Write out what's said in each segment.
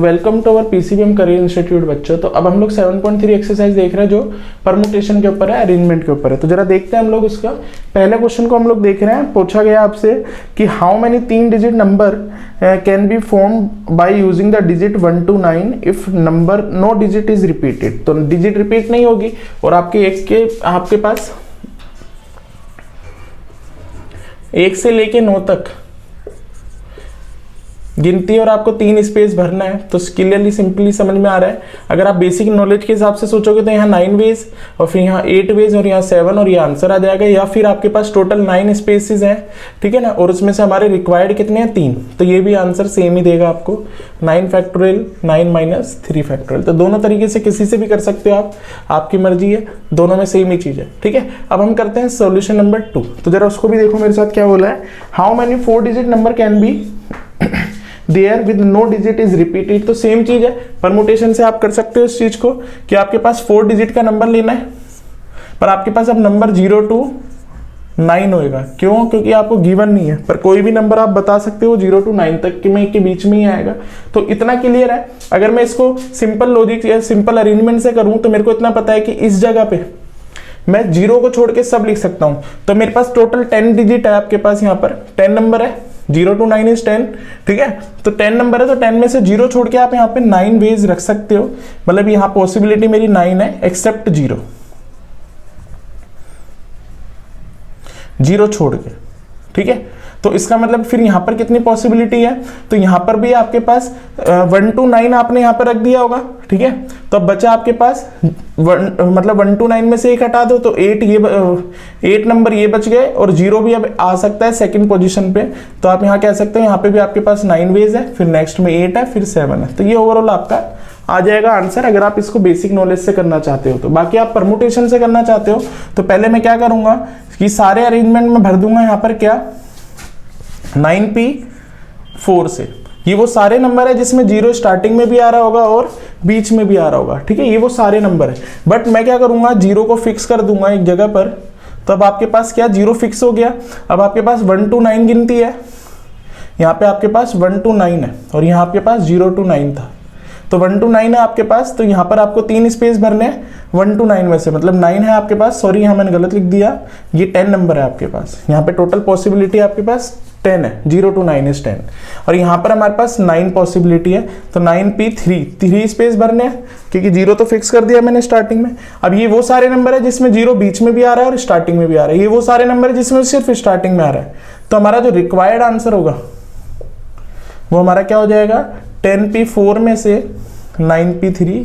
Welcome to our PCBM career institute बच्चों। तो अब हम लोग 7.3 एक्सरसाइज देख रहे हैं जो परमुटेशन के ऊपर है, अरेंजमेंट के ऊपर है। तो जरा देखते हैं हम लोग उसका पहले क्वेश्चन को हम लोग देख रहे हैं। पूछा गया आपसे कि how many 3 digit number can be form by using the digit 1 to 9 if number no digit is repeated. तो डिजिट रिपीट नहीं होगी और आपके पास 1 से लेके 9 तक गिनती और आपको 3 स्पेस भरना है। तो क्लियरली सिंपली समझ में आ रहा है। अगर आप बेसिक नॉलेज के हिसाब से सोचोगे तो यहाँ 9 वेज और फिर यहाँ 8 वेज और यहाँ 7 और ये आंसर आ जाएगा। या फिर आपके पास टोटल 9 स्पेसेस हैं, ठीक है ना, और उसमें से हमारे रिक्वायर्ड कितने हैं 3। तो ये भी आंसर सेम ही देगा आपको 9 फैक्टोरियल 9 माइनस 3 फैक्टोरियल। तो दोनों तरीके से किसी से भी कर सकते हो आप, आपकी मर्जी है, दोनों में सेम ही चीज़ है, ठीक है। अब हम करते हैं सोल्यूशन नंबर 2। तो जरा उसको भी देखो मेरे साथ क्या बोला है। How many 4 digit number can be there with no digit is repeated. तो सेम चीज है, परमुटेशन से आप कर सकते हो इस चीज को कि आपके पास 4 डिजिट का नंबर लेना है, पर आपके पास अब नंबर 0 to 9 होएगा। क्यों? क्योंकि आपको गिवन नहीं है, पर कोई भी नंबर आप बता सकते हो 0 to 9 तक के बीच में ही आएगा। तो इतना क्लियर है। अगर मैं इसको सिंपल लॉजिक या सिंपल अरेंजमेंट से करूं तो मेरे को इतना पता है कि इस जगह पे मैं 0 को छोड़ के सब लिख सकता हूं। तो मेरे पास टोटल 10 डिजिट है, आपके पास यहाँ पर 10 नंबर है, 0 to 9 इज 10, ठीक है। तो 10 नंबर है तो 10 में से 0 छोड़ के आप यहाँ पे 9 वेज रख सकते हो। मतलब यहाँ पॉसिबिलिटी मेरी 9 है एक्सेप्ट 0 छोड़ के, ठीक है। तो इसका मतलब फिर यहाँ पर कितनी पॉसिबिलिटी है, तो यहाँ पर भी आपके पास 1 to 9 आपने यहाँ पर रख दिया होगा, ठीक है। तो अब बचा आपके पास मतलब 1 to 9 में से 1 हटा दो तो 8 नंबर ये बच गए और 0 भी अब आ सकता है सेकंड पोजीशन पे। तो आप यहाँ कह सकते हो यहाँ पे भी आपके पास 9 वेज है, फिर नेक्स्ट में 8 है, फिर 7 है। तो ये ओवरऑल आपका आ जाएगा आंसर, अगर आप इसको बेसिक नॉलेज से करना चाहते हो तो। बाकी आप परमुटेशन से करना चाहते हो तो पहले मैं क्या करूंगा कि सारे अरेंजमेंट में भर दूंगा यहाँ पर क्या 9p4 से। ये वो सारे नंबर है जिसमें 0 स्टार्टिंग में भी आ रहा होगा और बीच में भी आ रहा होगा, ठीक है। ये वो सारे नंबर है, बट मैं क्या करूंगा 0 को फिक्स कर दूंगा एक जगह पर। तो अब आपके पास क्या 0 फिक्स हो गया। अब आपके पास 1 to 9 गिनती है, यहाँ पे आपके पास 1 to 9 है और यहाँ आपके पास 0 to 9 था। तो 1 to 9 है आपके पास, तो यहाँ पर आपको 3 स्पेस भरने हैं 1 to 9 में से, मतलब 9 है आपके पास। सॉरी यहाँ मैंने गलत लिख दिया, ये 10 नंबर है आपके पास। यहाँ पे टोटल पॉसिबिलिटी आपके पास 10 है, 0 to 9 इज 10 और यहाँ पर हमारे पास 9 पॉसिबिलिटी है। तो 9p3 स्पेस भरने हैं क्योंकि 0 तो फिक्स कर दिया मैंने स्टार्टिंग में। अब ये वो सारे नंबर है जिसमें 0 बीच में भी आ रहा है और स्टार्टिंग में भी आ रहा है। ये वो सारे नंबर है जिसमें सिर्फ स्टार्टिंग में आ रहा है। तो हमारा जो रिक्वायर्ड आंसर होगा वो हमारा क्या हो जाएगा 10p4 में से 9p3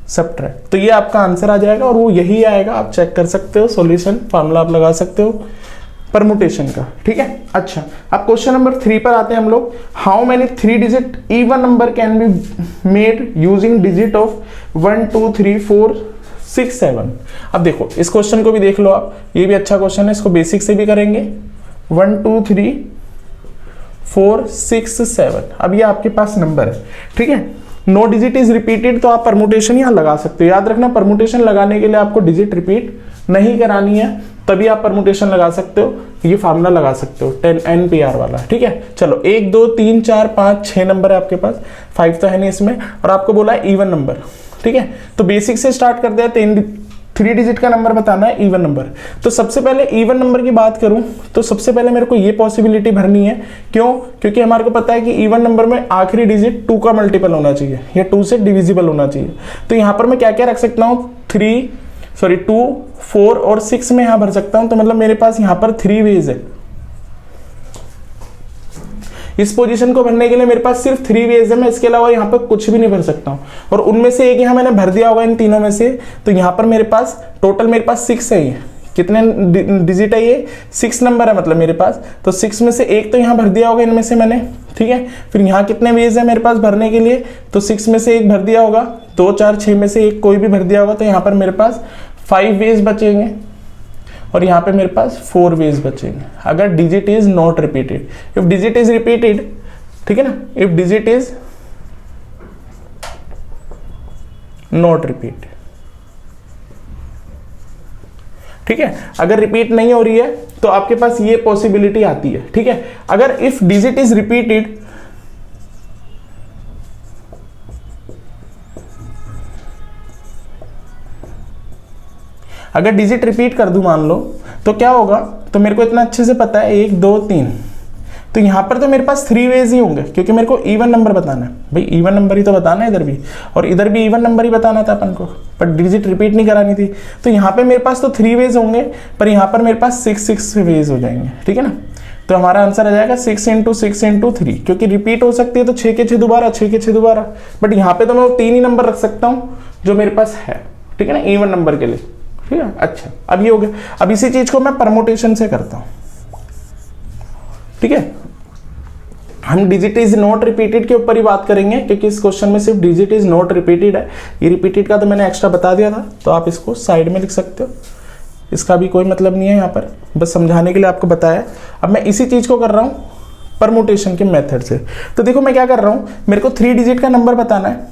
सब्ट्रैक्ट। तो ये आपका आंसर आ जाएगा और वो यही आएगा। आप चेक कर सकते हो, सॉल्यूशन फार्मूला आप लगा सकते हो परमुटेशन का, ठीक है। अच्छा, अब क्वेश्चन नंबर 3 पर आते हैं हम लोग। How many 3 digit even number can be made using digit of 1 2 3 4 6 7। अब देखो इस क्वेश्चन को भी देख लो आप, ये भी अच्छा क्वेश्चन है, इसको बेसिक से भी करेंगे। 1 2 3 4 6 7। अब ये आपके पास नंबर है, ठीक है। नो डिजिट इज रिपीटेड, तो आप परमुटेशन यहाँ लगा सकते हो। याद रखना परमुटेशन लगाने के लिए आपको डिजिट रिपीट नहीं करानी है, तभी आप परमुटेशन लगा सकते हो। ये फार्मूला लगा सकते हो 10 NPR वाला, ठीक है। चलो 1 2 3 4 5 6 नंबर है आपके पास, 5 तो है नहीं इसमें, और आपको बोला है इवन नंबर, ठीक है। तो बेसिक से स्टार्ट कर दिया, 3 डिजिट का नंबर बताना है, इवन नंबर। तो सबसे पहले इवन नंबर की बात करूं तो सबसे पहले मेरे को ये पॉसिबिलिटी भरनी है। क्यों? क्योंकि हमारे को पता है कि इवन नंबर में आखिरी डिजिट 2 का मल्टीपल होना चाहिए या 2 से डिविजिबल होना चाहिए। तो यहाँ पर मैं क्या क्या रख सकता हूँ 2 4 और 6 में यहाँ भर सकता हूँ। तो मतलब मेरे पास यहाँ पर 3 वेज है। इस पोजीशन को भरने के लिए मेरे पास सिर्फ 3 वेज है, मैं इसके अलावा यहाँ पर कुछ भी नहीं भर सकता हूँ। और उनमें से एक यहाँ मैंने भर दिया होगा इन तीनों में से। तो यहाँ पर मेरे पास टोटल मेरे पास 6 है। ये कितने डिजिट है? ये 6 नंबर है मतलब मेरे पास। तो 6 में से एक तो यहाँ भर दिया होगा इनमें से मैंने, ठीक है। फिर यहाँ कितने वेज है मेरे पास भरने के लिए? तो 6 में से एक भर दिया होगा, 2 4 6 में से एक कोई भी भर दिया होगा। तो यहाँ पर मेरे पास 5 वेज बचेंगे और यहाँ पे मेरे पास 4 वेज बचेंगे अगर digit is not repeated. If digit is repeated, ठीक है ना, if digit is not repeat, ठीक है। अगर रिपीट नहीं हो रही है तो आपके पास ये पॉसिबिलिटी आती है, ठीक है। अगर इफ डिजिट इज रिपीटेड अगर डिजिट रिपीट कर दूं मान लो तो क्या होगा, तो मेरे को इतना अच्छे से पता है 1 2 3, तो यहाँ पर तो मेरे पास 3 वेज ही होंगे क्योंकि मेरे को इवन नंबर बताना है भाई, इवन नंबर ही तो बताना है इधर भी, और इधर भी इवन नंबर ही बताना था अपन को, पर डिजिट रिपीट नहीं करानी थी। तो यहाँ पे मेरे पास तो 3 वेज होंगे, पर यहाँ पर मेरे पास 6 वेज हो जाएंगे, ठीक है ना। तो हमारा आंसर आ जाएगा 6 × 6 × 3, क्योंकि रिपीट हो सकती है तो 6 के 6 दोबारा, 6 के 6 दोबारा, बट यहाँ पे तो मैं 3 ही नंबर रख सकता हूँ जो मेरे पास है, ठीक है ना, इवन नंबर के लिए, ठीक है। अच्छा, अब ये हो गया। अब इसी चीज को मैं परमुटेशन से करता हूँ, ठीक है। हम डिजिट इज नॉट रिपीटेड के ऊपर ही बात करेंगे क्योंकि इस क्वेश्चन में सिर्फ डिजिट इज नॉट रिपीटेड है। ये रिपीटेड का तो मैंने एक्स्ट्रा बता दिया था, तो आप इसको साइड में लिख सकते हो, इसका भी कोई मतलब नहीं है यहाँ पर, बस समझाने के लिए आपको बताया। अब मैं इसी चीज को कर रहा हूँ परमुटेशन के मेथड से। तो देखो मैं क्या कर रहा हूँ, मेरे को 3 डिजिट का नंबर बताना है,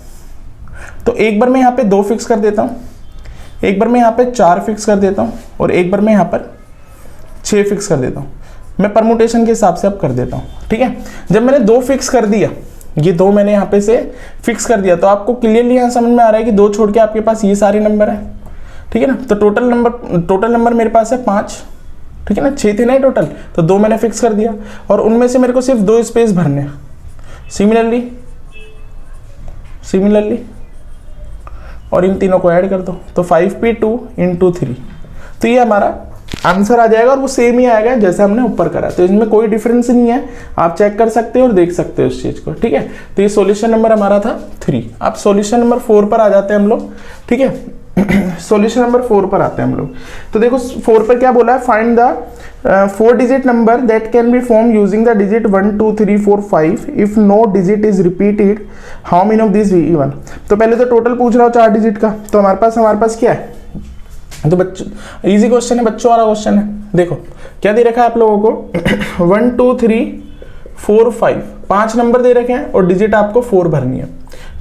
तो एक बार मैं यहाँ पे 2 फिक्स कर देता हूँ, एक बार मैं यहाँ पे 4 फिक्स कर देता हूँ, और एक बार मैं यहाँ पर 6 फिक्स कर देता हूँ। मैं परमुटेशन के हिसाब से अब कर देता हूँ, ठीक है। जब मैंने 2 फिक्स कर दिया, ये 2 मैंने यहाँ पे से फिक्स कर दिया, तो आपको क्लियरली यहाँ समझ में आ रहा है कि 2 छोड़ के आपके पास ये सारे नंबर है, ठीक है ना। तो टोटल नंबर मेरे पास है 5, ठीक है ना, 6 थे ना टोटल, तो 2 मैंने फिक्स कर दिया, और उनमें से मेरे को सिर्फ 2 स्पेस भरने हैं। सिमिलरली और इन तीनों को ऐड कर दो, तो 5p2 × 3, तो ये हमारा आंसर आ जाएगा, और वो सेम ही आएगा जैसे हमने ऊपर करा, तो इसमें कोई डिफरेंस नहीं है, आप चेक कर सकते हो और देख सकते हो इस चीज को, ठीक है। तो ये सॉल्यूशन नंबर हमारा था 3। अब सॉल्यूशन नंबर 4 पर आ जाते हैं हम लोग, ठीक है। सॉल्यूशन नंबर 4 पर आते हैं हम लोग। तो देखो 4 पर क्या बोला है, find the 4 digit number that can be form using the digit 1 2 3 4 5 if no digit is repeated, how many of this even. तो पहले तो टोटल पूछ रहा हूँ 4 डिजिट का, तो हमारे पास क्या है, तो बच्चों इजी क्वेश्चन है, बच्चों वाला क्वेश्चन है। देखो क्या दे रखा है आप लोगों को 1 2 3 4 5, 5 नंबर दे रखे हैं और डिजिट आपको 4 भरनी है,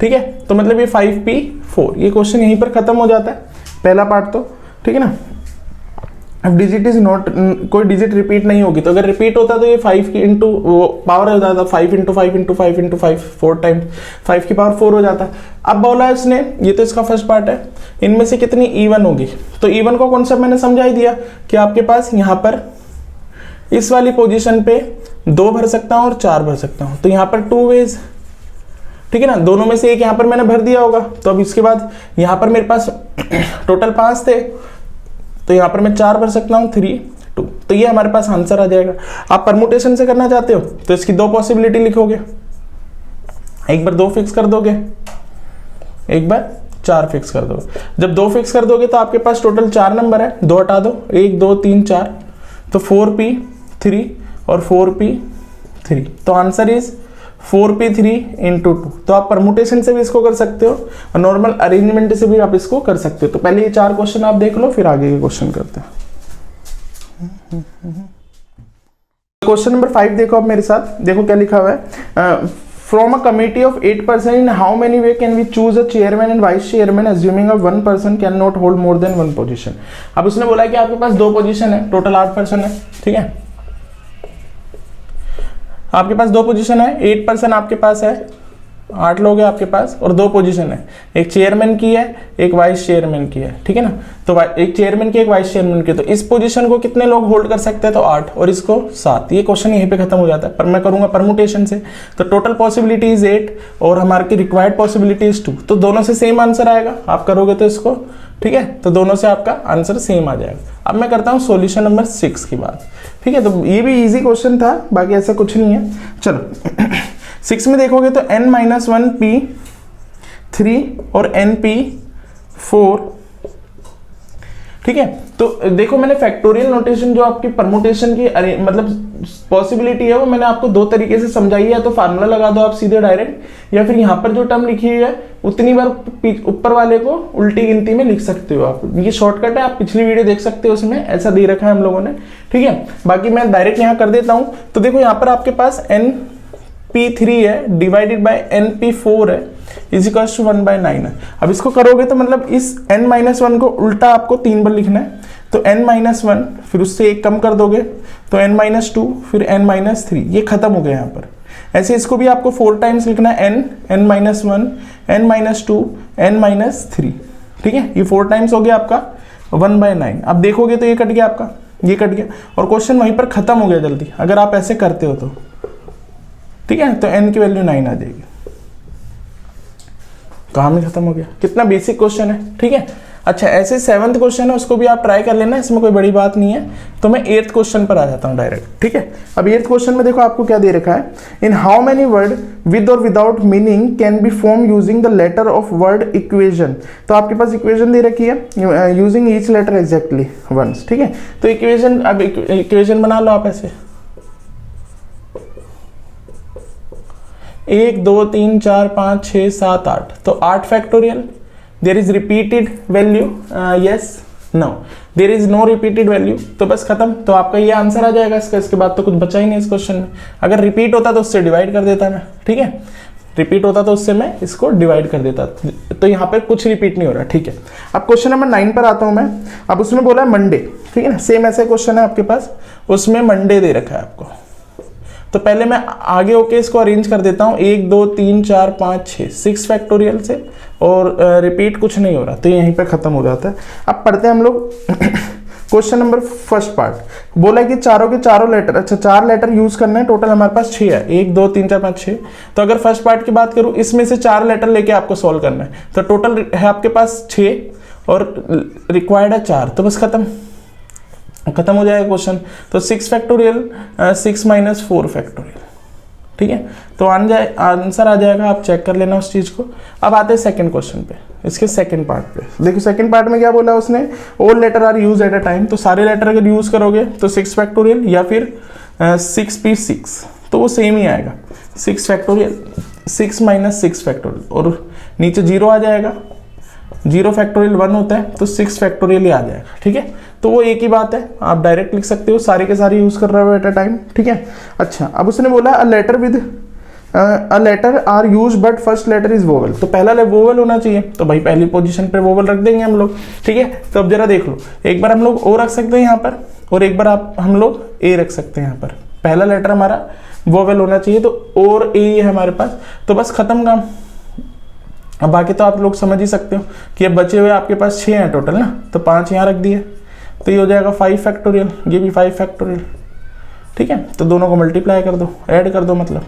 ठीक है। तो मतलब ये 5p4, ये क्वेश्चन यहीं पर खत्म हो जाता है पहला पार्ट, तो ठीक है ना। अब डिजिट इज नॉट, कोई डिजिट रिपीट नहीं होगी, तो अगर रिपीट होता तो ये 5 की इंटू वो पावर हो जाता, 5 × 5 × 5 × 5 4 टाइम्स 5 की पावर 4 हो जाता। अब बोला है इसने, ये तो इसका फर्स्ट पार्ट है, इनमें से कितनी इवन होगी, तो इवन को कॉन्सेप्ट मैंने समझा ही दिया कि आपके पास यहाँ पर इस वाली पोजीशन पे 2 भर सकता हूँ और 4 भर सकता हूँ, तो यहाँ पर 2 वेज, ठीक है ना, दोनों में से एक यहाँ पर मैंने भर दिया होगा। तो अब इसके बाद यहाँ पर मेरे पास टोटल 5 थे, तो यहाँ पर मैं 4 भर सकता हूँ, 3 2, तो ये हमारे पास आंसर आ जाएगा। आप परमुटेशन से करना चाहते हो तो इसकी 2 पॉसिबिलिटी लिखोगे, एक बार 2 फिक्स कर दोगे, एक बार 4 फिक्स कर दोगे। जब 2 फिक्स कर दोगे तो आपके पास टोटल 4 नंबर है, 2 हटा दो, 1 2 3 4, तो 4p3 और 4p3, तो आंसर इज 4p3 × 2। तो आप परमुटेशन से भी इसको कर सकते हो और नॉर्मल अरेंजमेंट से भी आप इसको कर सकते हो। तो पहले ये 4 क्वेश्चन आप देख लो, फिर आगे के क्वेश्चन करते हैं। क्वेश्चन नंबर 5 देखो आप मेरे साथ, देखो क्या लिखा हुआ है, from a committee of 8 person in how many way can we choose a chairman and vice chairman assuming a 1 person can not hold more than 1 position. अब उसने बोला है कि आपके पास 2 पोजीशन है, टोटल 8 पर्सन है, ठीक है, आपके पास 2 पोजीशन है, 8 पर्सन आपके पास है, 8 लोग हैं आपके पास, और 2 पोजीशन है, एक चेयरमैन की है, एक वाइस चेयरमैन की है, ठीक है ना। तो एक चेयरमैन की, एक वाइस चेयरमैन की, तो इस पोजीशन को कितने लोग होल्ड कर सकते हैं, तो 8, और इसको 7। ये क्वेश्चन यहीं पे खत्म हो जाता है, पर मैं करूंगा परमुटेशन से। तो टोटल पॉसिबिलिटी इज 8 और हमारे रिक्वायर्ड पॉसिबिलिटी इज 2, तो दोनों से सेम आंसर आएगा, आप करोगे तो इसको, ठीक है, तो दोनों से आपका आंसर सेम आ जाएगा। अब मैं करता हूँ सॉल्यूशन नंबर 6 की बात, ठीक है। तो ये भी इजी क्वेश्चन था, बाकी ऐसा कुछ नहीं है। चलो 6 में देखोगे तो n-1p3 और np4, ठीक है। तो देखो मैंने फैक्टोरियल नोटेशन जो आपकी परमुटेशन की मतलब पॉसिबिलिटी है वो मैंने आपको 2 तरीके से समझाई है, तो फार्मूला लगा दो आप सीधे डायरेक्ट, या फिर यहाँ पर जो टर्म लिखी हुई है उतनी बार ऊपर वाले को उल्टी गिनती में लिख सकते हो आप। ये शॉर्टकट है, आप पिछली वीडियो देख सकते हो, उसमें ऐसा दे रखा है हम लोगों ने, ठीक है। बाकी मैं डायरेक्ट यहाँ कर देता हूँ। तो देखो यहाँ पर आपके पास np3 है डिवाइडेड बाय np4 है इज इक्वल टू 1/9 है। अब इसको करोगे तो मतलब इस n-1 को उल्टा आपको 3 बार लिखना है, तो n-1 फिर उससे 1 कम कर दोगे तो n-2 फिर n-3, ये खत्म हो गया यहाँ पर। ऐसे इसको भी आपको 4 टाइम्स लिखना है, n-1 n-2 n-3, ठीक है, ये 4 टाइम्स हो गया आपका 1/9। अब देखोगे तो ये कट गया आपका, ये कट गया और क्वेश्चन वहीं पर खत्म हो गया जल्दी, अगर आप ऐसे करते हो तो। ठीक है, तो n की वैल्यू 9 आ जाएगी। काम ही खत्म हो गया। कितना बेसिक क्वेश्चन है। ठीक है, अच्छा ऐसे 7th क्वेश्चन है उसको भी आप ट्राई कर लेना, इसमें कोई बड़ी बात नहीं है। तो मैं 8th क्वेश्चन पर आ जाता हूँ डायरेक्ट। ठीक है, अब 8th क्वेश्चन में देखो आपको क्या दे रखा है, in how many word with और without meaning can be form using the letter of word equation. तो आपके पास इक्वेशन दे रखी है using each letter exactly once. ठीक है, तो इक्वेशन, अब इक्वेशन बना लो आप ऐसे 1 2 3 4 5 6 7 8, तो 8 factorial. There is repeated value, yes no, there is no repeated value, तो बस खत्म। तो आपका ये आंसर आ जाएगा इसका, इसके बाद तो कुछ बचा ही नहीं इस क्वेश्चन में। अगर रिपीट होता तो उससे डिवाइड कर देता मैं। ठीक है, रिपीट होता तो उससे मैं इसको डिवाइड कर देता, तो यहाँ पर कुछ रिपीट नहीं हो रहा। ठीक है, अब क्वेश्चन नंबर 9 पर आता हूँ मैं। अब उसमें बोला है मंडे। ठीक है ना, सेम ऐसे क्वेश्चन है आपके पास, उसमें मंडे दे रखा है आपको। तो पहले मैं आगे होके इसको अरेंज कर देता हूँ 1 2 3 4 5 6 6 फैक्टोरियल से, और रिपीट कुछ नहीं हो रहा, तो यहीं पे खत्म हो जाता है। अब पढ़ते हैं हम लोग क्वेश्चन नंबर फर्स्ट पार्ट। बोला है कि चारों के चारों लेटर, अच्छा 4 लेटर यूज करना है, टोटल हमारे पास 6 है, 1 2 3 4 5 6। तो अगर फर्स्ट पार्ट की बात करूँ, इसमें से 4 लेटर लेके आपको सॉल्व करना है, तो टोटल है आपके पास 6 और रिक्वायर्ड है 4, तो बस खत्म हो जाएगा क्वेश्चन। तो 6 फैक्टोरियल 6 - 4 फैक्टोरियल। ठीक है, तो आंसर आ जाएगा, आप चेक कर लेना उस चीज को। अब आते हैं सेकंड क्वेश्चन पे, इसके सेकंड पार्ट पे। देखो सेकंड पार्ट में क्या बोला उसने, all letter are use at a time. तो सारे लेटर अगर यूज करोगे तो 6 फैक्टोरियल या फिर 6p6, तो वो सेम ही आएगा। 6 फैक्टोरियल 6 - 6 फैक्टोरियल, और नीचे 0 आ जाएगा, 0 फैक्टोरियल 1 होता है, तो 6 फैक्टोरियल ही आ जाएगा। ठीक है, तो वो एक ही बात है, आप डायरेक्ट लिख सकते हो, सारे के सारे यूज कर रहे हो एट अ टाइम। ठीक है, अच्छा अब उसने बोला a letter are use but first letter is vowel. तो पहला वोवल होना चाहिए, तो भाई पहली पोजीशन पे वोवल रख देंगे हम लोग। ठीक है, तो अब जरा देख लो, एक बार हम लोग ओ रख सकते हैं यहाँ पर, और एक बार हम लोग ए रख सकते हैं यहाँ पर। पहला लेटर हमारा वोवल होना चाहिए, तो और ए है हमारे पास, तो बस खत्म काम। अब बाकी तो आप लोग समझ ही सकते हो कि अब बचे हुए आपके पास 6 हैं टोटल ना, तो 5 यहाँ रख दिए, तो ये हो जाएगा 5 फैक्टोरियल, ये भी 5 फैक्टोरियल। ठीक है, तो दोनों को मल्टीप्लाई कर दो, ऐड कर दो मतलब,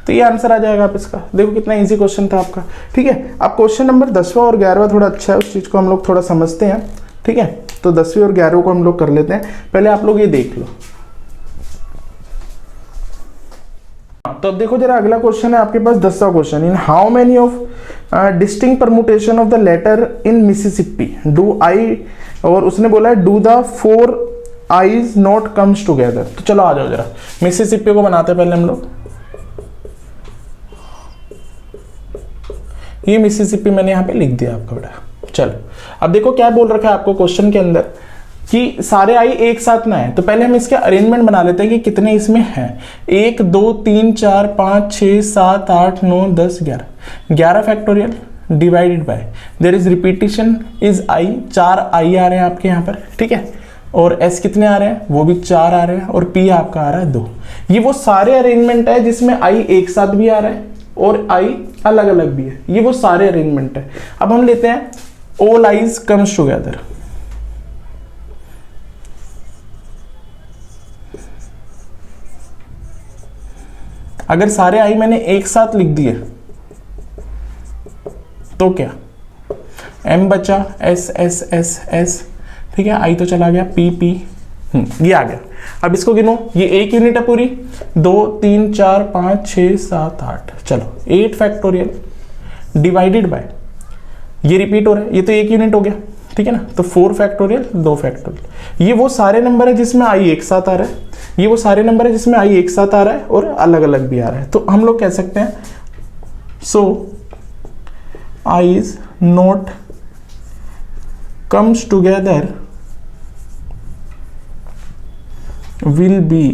तो ये आंसर आ जाएगा आप इसका। देखो कितना इजी क्वेश्चन था आपका। ठीक है, अब क्वेश्चन नंबर 10वां और 11वां थोड़ा अच्छा है, उस चीज़ को हम लोग थोड़ा समझते हैं। ठीक है, तो 10वीं और 11वीं को हम लोग कर लेते हैं। पहले आप लोग ये देख लो। तो अब देखो जरा, अगला क्वेश्चन है आपके पास 10वां question, in how many of distinct permutation of the letter in Mississippi do I, और उसने बोला है do the 4 I's not comes together. तो चलो आ जाओ जरा, मिसिसिपी को बनाते हैं पहले हम लोग। ये मिसिसिपी मैंने यहाँ पे लिख दिया आपका बेटा। चलो अब देखो क्या बोल रखा है आपको क्वेश्चन के अंदर, कि सारे आई एक साथ ना है, तो पहले हम इसके अरेंजमेंट बना लेते हैं कि कितने इसमें हैं। 1 2 3 4 5 6 7 8 9 10 11 factorial divided by there is repetition is I, 4 आई आ रहे हैं आपके यहाँ पर। ठीक है, और एस कितने आ रहे हैं, वो भी 4 आ रहे हैं, और पी आपका आ रहा है 2। ये वो सारे अरेंजमेंट है जिसमें आई एक साथ भी आ रहा है और आई अलग अलग भी है, ये वो सारे अरेंजमेंट है। अब हम लेते हैं ऑल आईज कम्स टुगेदर। अगर सारे आई मैंने एक साथ लिख दिए तो क्या, एम बचा, एस एस एस एस, ठीक है, आई तो चला गया, पी पी, ये आ गया। अब इसको गिनो, ये एक यूनिट है पूरी, 2 3 4 5 6 7 8, चलो 8 फैक्टोरियल डिवाइडेड बाय, ये रिपीट हो रहा है, ये तो एक यूनिट हो गया। ठीक है ना, तो 4 फैक्टोरियल 2 फैक्टोरियल। ये वो सारे नंबर है जिसमें आई एक साथ आ रहा है, ये वो सारे नंबर है जिसमें आई एक साथ आ रहा है और अलग अलग भी आ रहा है। तो हम लोग कह सकते हैं so I is not comes together will be.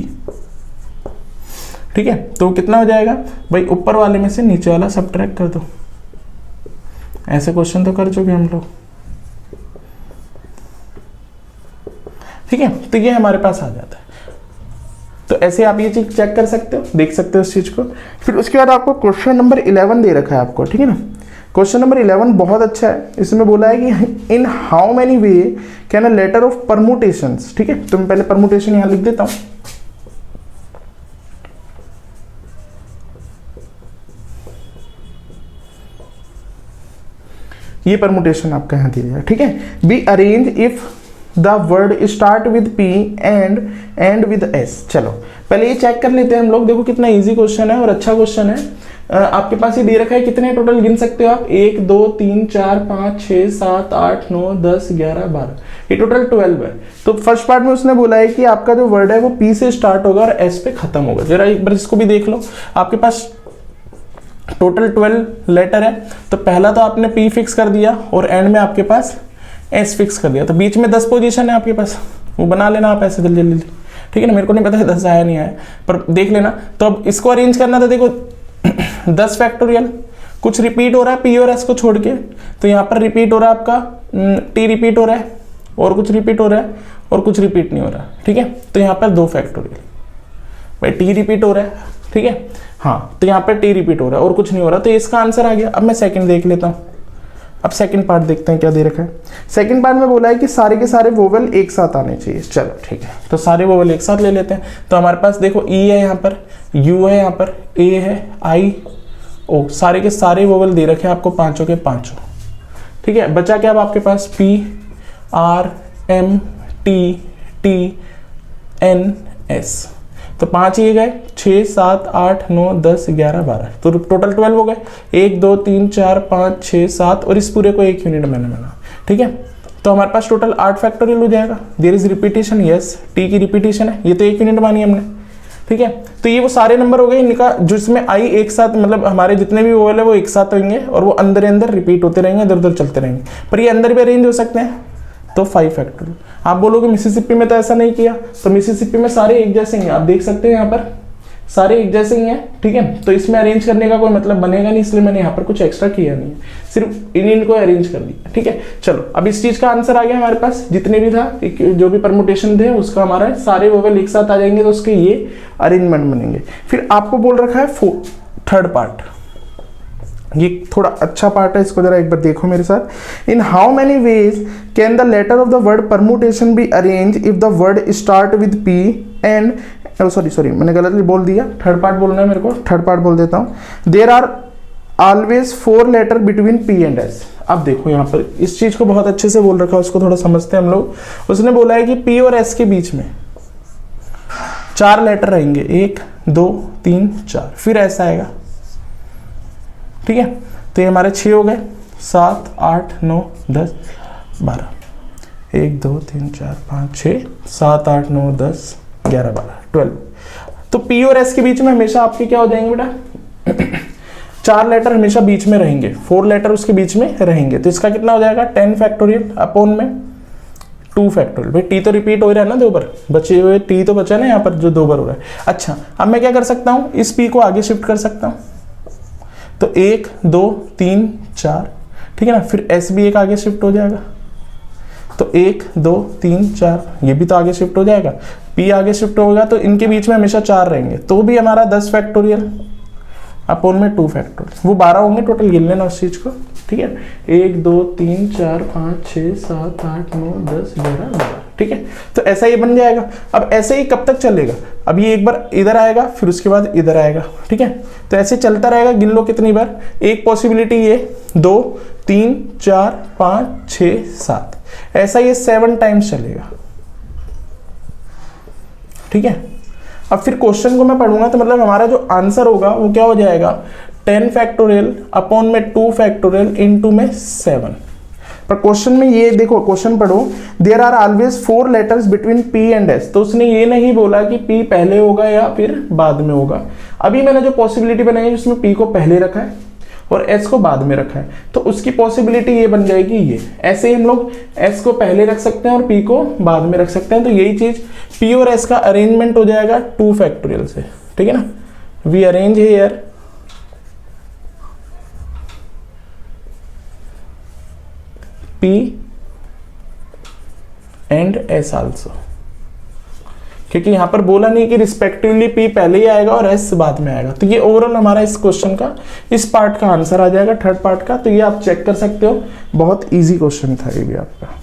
ठीक है, तो कितना हो जाएगा भाई, ऊपर वाले में से नीचे वाला सबट्रैक्ट कर दो। ऐसे क्वेश्चन तो कर चुके हम लोग। ठीक है, तो ये हमारे पास आ जाता है। तो ऐसे आप ये चीज चेक कर सकते हो, देख सकते हो इस चीज को। फिर उसके बाद आपको क्वेश्चन नंबर 11 दे रखा है आपको। ठीक है ना, क्वेश्चन नंबर 11 बहुत अच्छा है। इसमें बोला है कि in how many way can a letter of permutations, ठीक है, तो मैं पहले परमुटेशन यहां लिख देता हूं। ये परमुटेशन आपका यहां दिया है, ठीक है। B arrange if the word start with P and with S. चलो पहले ये चेक कर लेते हैं हम लोग। देखो कितना इजी क्वेश्चन है और अच्छा क्वेश्चन है। आपके पास ये दे रखा है, कितने टोटल गिन सकते हो आप, 1 2 3 4 5 6 7 8 9 10 11 12, ये टोटल 12 है। तो फर्स्ट पार्ट में उसने बोला है कि आपका जो वर्ड है वो पी से स्टार्ट होगा और एस पे खत्म होगा। जरा एक बार इसको भी देख लो, आपके पास टोटल 12 लेटर है। तो पहला तो आपने पी फिक्स कर दिया और एंड में आपके पास एस फिक्स कर दिया। तो बीच में 10 पोजीशन है आपके पास, वो बना लेना आप ऐसे जल्दी जल्दी, ठीक है ना। मेरे को नहीं पता है 10 आया नहीं आया, पर देख लेना। तो अब इसको अरेंज करना था, देखो 10 फैक्टोरियल, कुछ रिपीट हो रहा है पी और एस को छोड़ के। तो यहाँ पर रिपीट हो रहा है आपका टी रिपीट हो रहा है और कुछ रिपीट हो रहा है और कुछ रिपीट नहीं हो रहा, ठीक है। तो यहाँ पर 2 फैक्टोरियल, भाई टी रिपीट हो रहा है, ठीक है, हाँ। तो यहाँ पर टी रिपीट हो रहा है और कुछ नहीं हो रहा, तो इसका आंसर आ गया। अब मैं सेकंड देख लेता हूँ। अब सेकंड पार्ट देखते हैं क्या दे रखा है। सेकंड पार्ट में बोला है कि सारे के सारे वोवेल एक साथ आने चाहिए। चलो ठीक है, तो सारे वोवेल एक साथ ले लेते हैं। तो हमारे पास देखो ई है, यहाँ पर यू है, यहाँ पर ए है, आई ओ, सारे के सारे वोवेल दे रखे हैं आपको, पांचों के पांचों, ठीक है। बचा क्या अब आपके पास, P R M T T N S. तो 5 ये गए, 6 7 8 9 10 11 12, तो टोटल 12 हो गए। 1 2 3 4 5 6 7 और इस पूरे को 1 यूनिट मैंने बना, ठीक है। तो हमारे पास टोटल 8 फैक्टोरियल हो जाएगा। There is repetition, yes, T की रिपीटेशन है, ये तो 1 यूनिट मानी हमने, ठीक है। तो ये वो सारे नंबर हो गए इनका, जिसमें आई एक साथ, मतलब हमारे जितने भी वोवेल है वो एक साथ होंगे और वो अंदर अंदर रिपीट होते रहेंगे, इधर उधर चलते रहेंगे, पर ये अंदर भी अरेंज हो सकते हैं। तो 5 फैक्टोरियल। आप बोलोगे मिसिसिपी में तो ऐसा नहीं किया, तो मिसिसिपी में सारे एक जैसे हैं, आप देख सकते हैं यहाँ पर सारे एक जैसे ही हैं, ठीक है। तो इसमें अरेंज करने का कोई मतलब बनेगा नहीं, इसलिए मैंने यहाँ पर कुछ एक्स्ट्रा किया नहीं है, सिर्फ इनको अरेंज कर दिया, ठीक है। चलो अब इस चीज का आंसर आ गया हमारे पास, जितने भी था जो भी परमुटेशन थे उसका हमारा सारे वोवेल एक साथ आ जाएंगे, तो उसके ये अरेंजमेंट बनेंगे। फिर आपको बोल रखा है थर्ड पार्ट, ये थोड़ा अच्छा पार्ट है, इसको जरा एक बार देखो मेरे साथ। In how many ways can the letter of the word permutation be arrange if the word start with P and, sorry मैंने गलत बोल दिया, थर्ड पार्ट बोलना है मेरे को, थर्ड पार्ट बोल देता हूं। There are always 4 letter between P and S. अब देखो यहाँ पर इस चीज को बहुत अच्छे से बोल रखा है, उसको थोड़ा समझते हैं हम लोग। उसने बोला है कि पी और एस के बीच में 4 लेटर रहेंगे, 1 2 3 4, फिर ऐसा आएगा, ठीक है। तो ये हमारे 6 हो गए, 7 8 9 10 12, 1 2 3 4 5 6 7 8 9 10 11 12 12। तो पी और एस के बीच में हमेशा आपके क्या हो जाएंगे बेटा 4 लेटर हमेशा बीच में रहेंगे, 4 लेटर उसके बीच में रहेंगे। तो इसका कितना हो जाएगा 10 फैक्टोरियल अपॉन में 2 फैक्टोरियल। भाई टी तो रिपीट हो रहा है ना 2 बार, बचे हुए टी तो बचा ना यहाँ पर जो 2 बार हो रहा है। अच्छा अब मैं क्या कर सकता हूँ, इस पी को आगे शिफ्ट कर सकता हूँ, तो 1 2 3 4, ठीक है ना। फिर एस भी एक आगे शिफ्ट हो जाएगा, तो 1 2 3 4, ये भी तो आगे शिफ्ट हो जाएगा, पी आगे शिफ्ट होगा, तो इनके बीच में हमेशा 4 रहेंगे, तो भी हमारा 10 फैक्टोरियल अपॉन में 2 फैक्टोरियल, वो 12 होंगे टोटल, गिन लेना उस चीज को, ठीक है। 1 2 3 4 5 6 7 8 9 10 11 12, ठीक है। तो ऐसा ही बन जाएगा। अब ऐसे ही कब तक चलेगा, अब ये एक बार इधर आएगा, फिर उसके बाद इधर आएगा, ठीक है। तो ऐसे चलता रहेगा, गिन लो कितनी बार। एक पॉसिबिलिटी ये 2 3 4 5 6 7, ऐसा ये 7 टाइम्स चलेगा, ठीक है। अब फिर क्वेश्चन को मैं पढ़ूंगा तो मतलब हमारा जो आंसर होगा वो क्या हो जाएगा 10 फैक्टोरियल अपॉन में 2 फैक्टोरियल इनटू में 7। पर क्वेश्चन में ये देखो, क्वेश्चन पढ़ो, there are always 4 letters between P and S. तो उसने ये नहीं बोला कि पी पहले होगा या फिर बाद में होगा। अभी मैंने जो पॉसिबिलिटी बनाई है जिसमें पी को पहले रखा है और एस को बाद में रखा है, तो उसकी पॉसिबिलिटी ये बन जाएगी ये। ऐसे ही हम लोग एस को पहले रख सकते हैं और पी को बाद में रख सकते हैं। तो यही चीज पी और एस का अरेंजमेंट हो जाएगा 2 फैक्टोरियल से, ठीक है ना। We arrange here P and S also, क्योंकि यहाँ पर बोला नहीं कि रिस्पेक्टिवली पी पहले ही आएगा और एस बाद में आएगा। तो ये ओवरऑल हमारा इस क्वेश्चन का इस पार्ट का आंसर आ जाएगा, थर्ड पार्ट का। तो ये आप चेक कर सकते हो, बहुत ईजी क्वेश्चन था ये भी आपका।